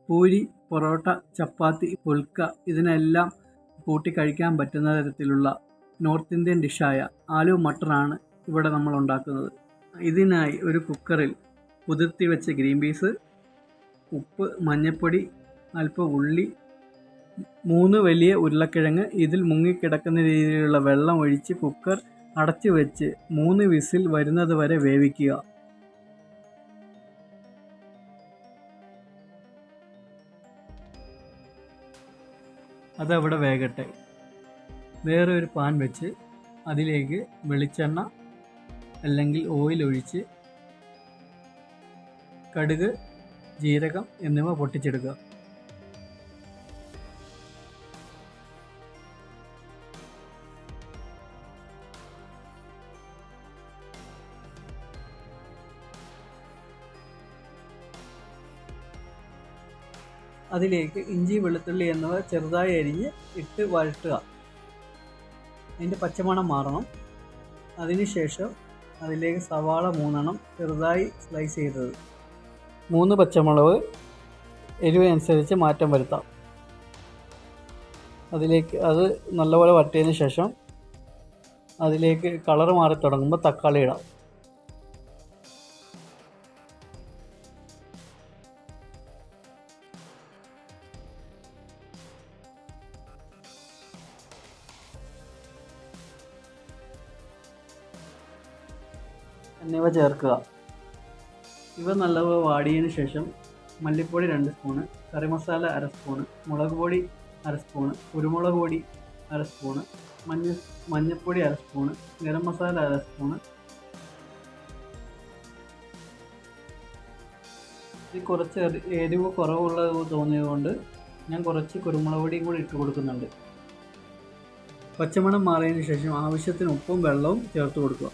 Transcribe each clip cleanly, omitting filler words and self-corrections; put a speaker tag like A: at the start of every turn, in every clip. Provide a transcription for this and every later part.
A: പൂരി, പൊറോട്ട, ചപ്പാത്തി, പുൽക്ക ഇതിനെല്ലാം കൂട്ടി കഴിക്കാൻ പറ്റുന്ന തരത്തിലുള്ള നോർത്ത് ഇന്ത്യൻ ഡിഷായ ആലു മട്ടറാണ് ഇവിടെ നമ്മൾ ഉണ്ടാക്കുന്നത്. ഇതിനായി ഒരു കുക്കറിൽ കുതിർത്തി വെച്ച ഗ്രീൻ പീസ്, ഉപ്പ്, മഞ്ഞൾപ്പൊടി, അല്പം ഉള്ളി, 3 വലിയ ഉരുളക്കിഴങ്ങ് ഇതിൽ മുങ്ങിക്കിടക്കുന്ന രീതിയിലുള്ള വെള്ളം ഒഴിച്ച് കുക്കർ അടച്ചു വെച്ച് 3 വിസിൽ വരുന്നത് വരെ വേവിക്കുക. അതവിടെ വേകട്ടെ. വേറെ ഒരു പാൻ വെച്ച് അതിലേക്ക് വെളിച്ചെണ്ണ അല്ലെങ്കിൽ ഓയിൽ ഒഴിച്ച് കടുക്, ജീരകം എന്നിവ പൊട്ടിച്ചെടുക്കുക. അതിലേക്ക് ഇഞ്ചി, വെളുത്തുള്ളി എന്നിവ ചെറുതായി അരിഞ്ഞ് ഇട്ട് വഴറ്റുക. അതിൻ്റെ പച്ചമണം മാറണം. അതിനുശേഷം അതിലേക്ക് സവാള 3 എണ്ണം ചെറുതായി സ്ലൈസ് ചെയ്തത്, 3 പച്ചമുളക് എരിവനുസരിച്ച് മാറ്റം വരുത്താം. അതിലേക്ക് അത് നല്ലപോലെ വഴറ്റിയതിന് ശേഷം അതിലേക്ക് കളർ മാറി തുടങ്ങുമ്പോൾ തക്കാളി ഇടാം. എന്നിവ ചേർക്കുക. ഇവ നല്ലപോലെ വാടിയതിന് ശേഷം മല്ലിപ്പൊടി 2 സ്പൂണ്, കറി മസാല 1/2 സ്പൂണ്, മുളക് പൊടി 1/2 സ്പൂണ്, കുരുമുളക് പൊടി 1/2 സ്പൂണ്, മഞ്ഞൾപ്പൊടി 1/2 സ്പൂണ്, ഗരം മസാല 1/2 സ്പൂണ്. ഇത് കുറച്ച് എരിവ് കുറവുള്ളത് തോന്നിയതുകൊണ്ട് ഞാൻ കുറച്ച് കുരുമുളക് പൊടിയും കൂടി ഇട്ട് കൊടുക്കുന്നുണ്ട്. പച്ചമണം മാറിയതിന് ശേഷം ആവശ്യത്തിന് ഉപ്പും വെള്ളവും ചേർത്ത് കൊടുക്കുക.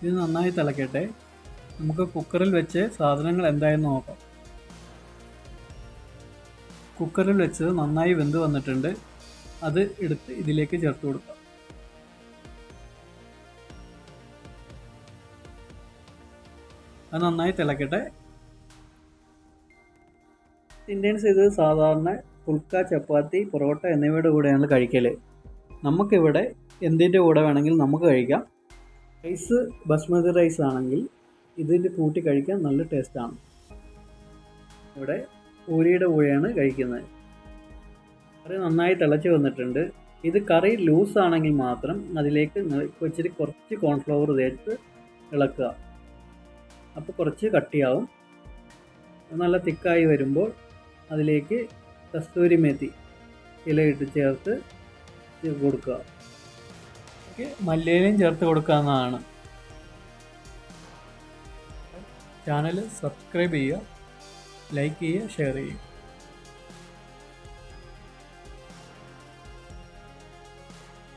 A: ഇത് നന്നായി തിളക്കട്ടെ. നമുക്ക് കുക്കറിൽ വെച്ച് സാധനങ്ങൾ എന്തായെന്ന് നോക്കാം. കുക്കറിൽ വെച്ചത് നന്നായി വെന്ത് വന്നിട്ടുണ്ട്. അത് എടുത്ത് ഇതിലേക്ക് ചേർത്ത് കൊടുക്കാം. അത് നന്നായി തിളക്കട്ടെ. ഇന്ത്യൻസ് ഇത് സാധാരണ പുൽക്ക, ചപ്പാത്തി, പൊറോട്ട എന്നിവയുടെ കൂടെയാണ് കഴിക്കൽ. നമുക്കിവിടെ എന്തിൻ്റെ കൂടെ വേണമെങ്കിലും നമുക്ക് കഴിക്കാം. റൈസ് ബസ്മതി റൈസ് ആണെങ്കിൽ ഇതിൻ്റെ കൂട്ടി കഴിക്കാൻ നല്ല ടേസ്റ്റാണ്. ഇവിടെ പൂരിയുടെ കൂടെയാണ് കഴിക്കുന്നത്. കറി നന്നായി തിളച്ച് വന്നിട്ടുണ്ട്. ഇത് കറി ലൂസ് ആണെങ്കിൽ മാത്രം അതിലേക്ക് ഇച്ചിരി കുറച്ച് കോൺഫ്ലവർ തേച്ച് ഇളക്കുക. അപ്പോൾ കുറച്ച് കട്ടിയാവും. നല്ല തിക്കായി വരുമ്പോൾ അതിലേക്ക് കസ്തൂരി മേത്തി ഇലയിട്ട് ചേർത്ത് കൊടുക്കുക. മല്ലിയിലയും ചേർത്ത് കൊടുക്കാവുന്നതാണ്. ചാനൽ സബ്സ്ക്രൈബ് ചെയ്യുക, ലൈക്ക് ചെയ്യുക, ഷെയർ ചെയ്യുക.